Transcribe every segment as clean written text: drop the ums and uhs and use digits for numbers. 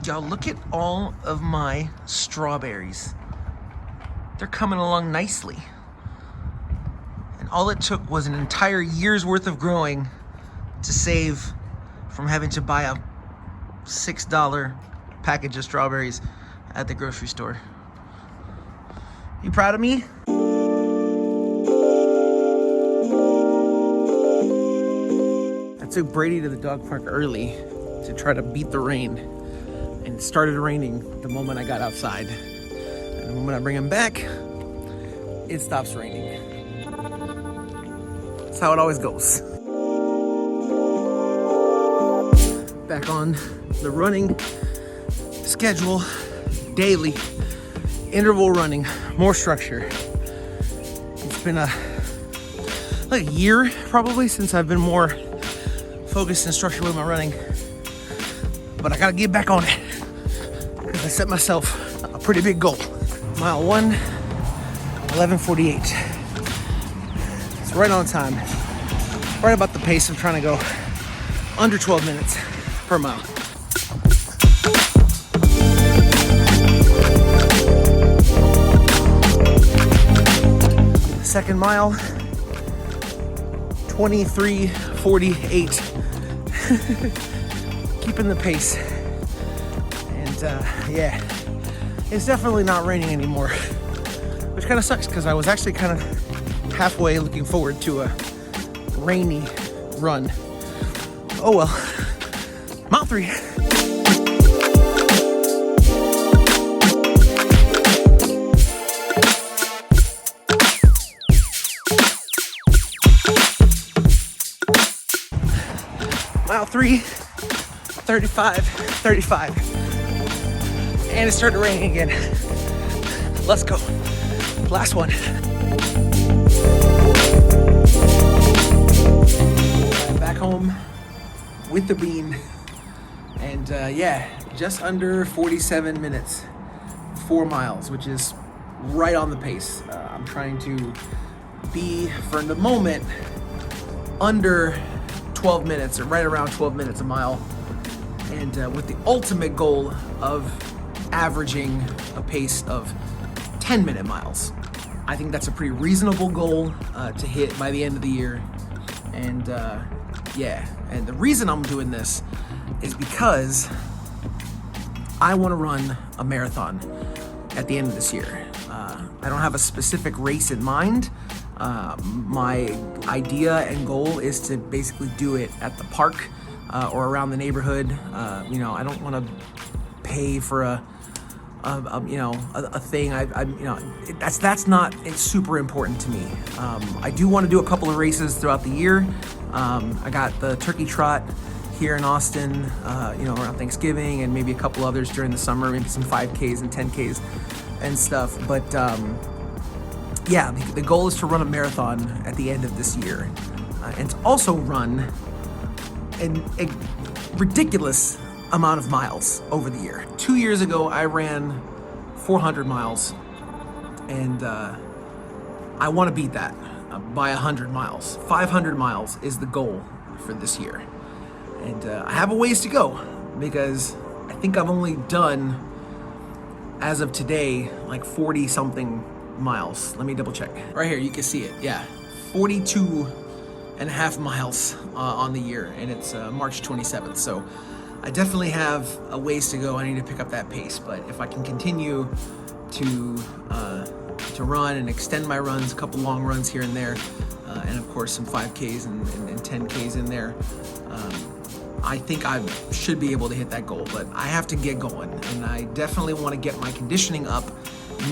Y'all, look at all of my strawberries. They're coming along nicely. And all it took was an entire year's worth of growing to save from having to buy a $6 package of strawberries at the grocery store. You proud of me? I took Brady to the dog park early to try to beat the rain. And it started raining the moment I got outside. And the moment I bring him back, it stops raining. That's how it always goes. Back on the running schedule, daily, interval running, more structure. It's been like a year probably since I've been more focused and structured with my running. But I gotta get back on it. I set myself a pretty big goal. Mile 1, 11:48. It's right on time. Right about the pace I'm trying to go under 12 minutes per mile. Second mile, 23:48. Keeping the pace. Yeah, it's definitely not raining anymore, which kind of sucks because I was actually kind of halfway looking forward to a rainy run. Oh well. Mile 3. Mile 3, 35. And it started raining again. Let's go. Last one. Back home with the bean. And yeah, just under 47 minutes. 4 miles, which is right on the pace. I'm trying to be, for the moment, under 12 minutes, or right around 12 minutes a mile. And with the ultimate goal of averaging a pace of 10-minute miles. I think that's a pretty reasonable goal to hit by the end of the year. And yeah, and the reason I'm doing this is because I want to run a marathon at the end of this year. I don't have a specific race in mind. My idea and goal is to basically do it at the park or around the neighborhood. You know, I don't want to pay for a thing. That's not super important to me. I do want to do a couple of races throughout the year. I got the Turkey Trot here in Austin, around Thanksgiving, and maybe a couple others during the summer, maybe some 5Ks and 10Ks and stuff. But yeah, the goal is to run a marathon at the end of this year, and to also run a ridiculous amount of miles over the year. 2 years ago, I ran 400 miles, and I want to beat that by 100 miles. 500 miles is the goal for this year. And I have a ways to go, because I think I've only done, as of today, like 40 something miles. Let me double check. Right here, you can see it. Yeah, 42.5 miles on the year, and it's March 27th. So I definitely have a ways to go. I need to pick up that pace, but if I can continue to run and extend my runs, a couple long runs here and there, and of course some 5Ks and 10Ks in there, I think I should be able to hit that goal. But I have to get going, and I definitely want to get my conditioning up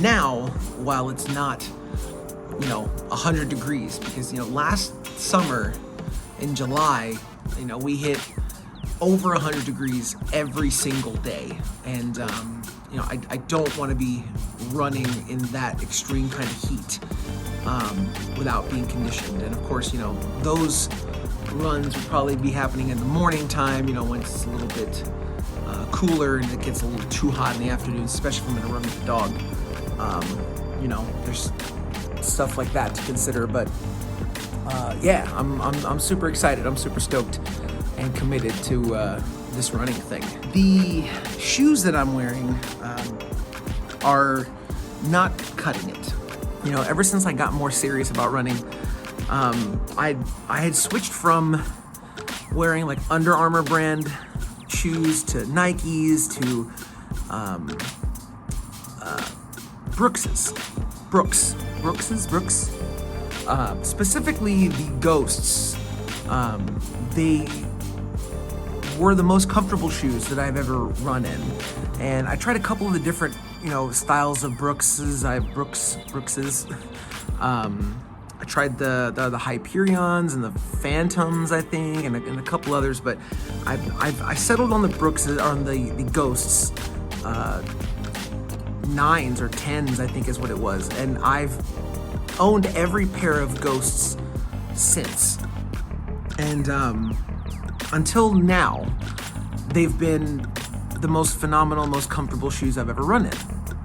now while it's not 100 degrees, because last summer in July, we hit over 100 degrees every single day, and I don't want to be running in that extreme kind of heat without being conditioned. And of course, those runs would probably be happening in the morning time, when it's a little bit cooler and it gets a little too hot in the afternoon, especially if I'm gonna run with the dog. There's stuff like that to consider, but yeah, I'm super excited. I'm super stoked and committed to this running thing. The shoes that I'm wearing are not cutting it. You know, ever since I got more serious about running, I had switched from wearing like Under Armour brand shoes to Nikes to Brooks. Specifically the Ghosts. They were the most comfortable shoes that I've ever run in, and I tried a couple of the different, you know, styles of Brookses. I have Brookses. I tried the Hyperions and the Phantoms, I think, and a couple others, but I settled on the Brookses, on the Ghosts. 9s or 10s, I think is what it was, and I've owned every pair of Ghosts since. And until now, they've been the most phenomenal, most comfortable shoes I've ever run in.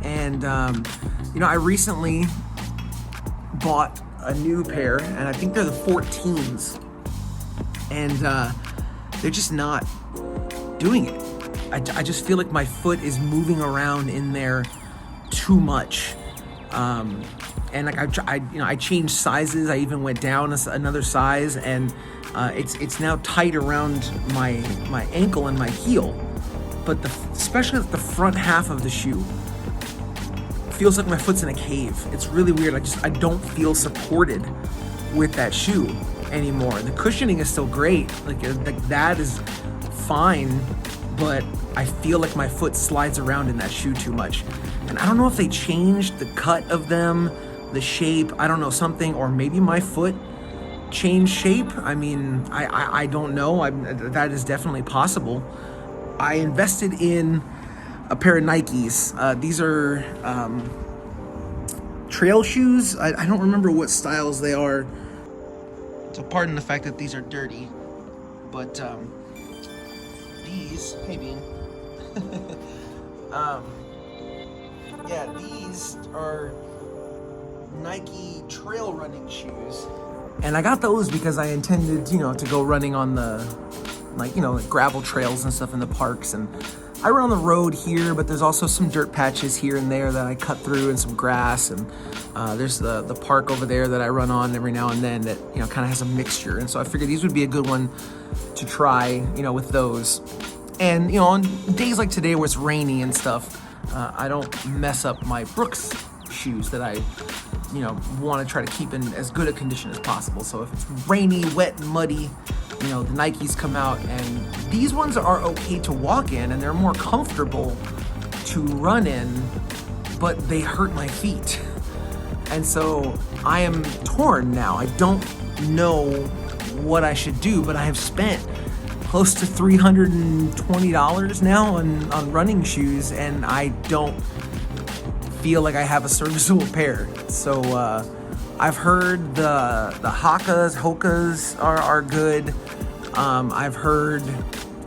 And you know, I recently bought a new pair, and I think they're the 14s, and they're just not doing it. I just feel like my foot is moving around in there too much, and like I changed sizes. I even went down another size, and it's now tight around my ankle and my heel. But especially the front half of the shoe feels like my foot's in a cave. It's really weird. I don't feel supported with that shoe anymore. The cushioning is still great. Like that is fine, but I feel like my foot slides around in that shoe too much. And I don't know if they changed the cut of them, the shape, I don't know, something, or maybe my foot changed shape. I mean, I don't know. That is definitely possible. I invested in a pair of Nikes. These are trail shoes. I don't remember what styles they are, so pardon the fact that these are dirty. But these, hey Bean. Yeah, these are Nike trail running shoes. And I got those because I intended, you know, to go running on the, like, you know, like gravel trails and stuff in the parks. And I run on the road here, but there's also some dirt patches here and there that I cut through, and some grass. And there's the park over there that I run on every now and then that, you know, kind of has a mixture. And so I figured these would be a good one to try, you know, with those. And, you know, on days like today where it's rainy and stuff, I don't mess up my Brooks shoes that I, you know, want to try to keep in as good a condition as possible. So if it's rainy, wet, and muddy, you know, the Nikes come out, and these ones are okay to walk in, and they're more comfortable to run in, but they hurt my feet. And so I am torn now. I don't know what I should do, but I have spent close to $320 now on running shoes, and I don't feel like I have a serviceable pair. So I've heard the Hokas are good. I've heard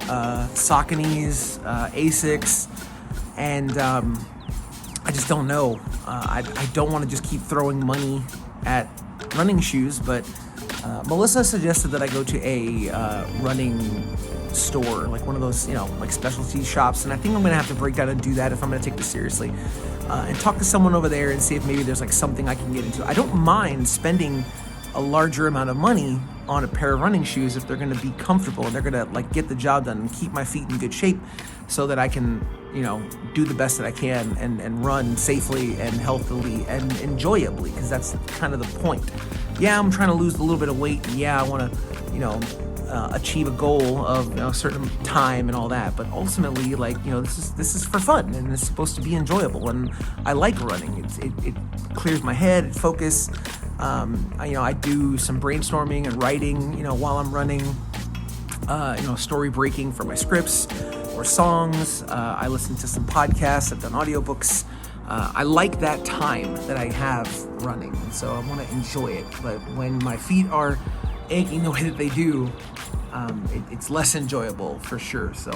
Saucony's, Asics, and I just don't know. I don't want to just keep throwing money at running shoes, but Melissa suggested that I go to a running store, like one of those, you know, like specialty shops, and I think I'm gonna have to break down and do that if I'm gonna take this seriously, and talk to someone over there and see if maybe there's like something I can get into. I don't mind spending a larger amount of money on a pair of running shoes if they're gonna be comfortable and they're gonna like get the job done and keep my feet in good shape so that I can, you know, do the best that I can and run safely and healthily and enjoyably, because that's kind of the point. Yeah, I'm trying to lose a little bit of weight, and yeah, I want to, you know, achieve a goal of, you know, a certain time and all that, but ultimately, like, you know, this is for fun, and it's supposed to be enjoyable, and I like running. It clears my head, focus. You know, I do some brainstorming and writing, you know, while I'm running, you know, story breaking for my scripts or songs. I listen to some podcasts. I've done audiobooks. I like that time that I have running, and so I want to enjoy it. But when my feet are aching the way that they do, it's less enjoyable for sure. So,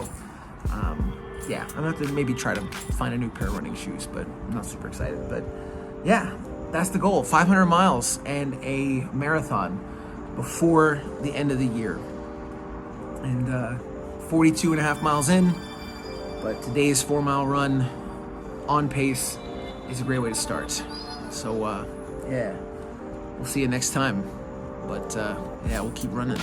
yeah, I'm gonna have to maybe try to find a new pair of running shoes, but I'm not super excited. But yeah, that's the goal: 500 miles and a marathon before the end of the year. And 42 and a half miles in, but today's 4-mile run on pace is a great way to start. So yeah, we'll see you next time. But yeah, we'll keep running.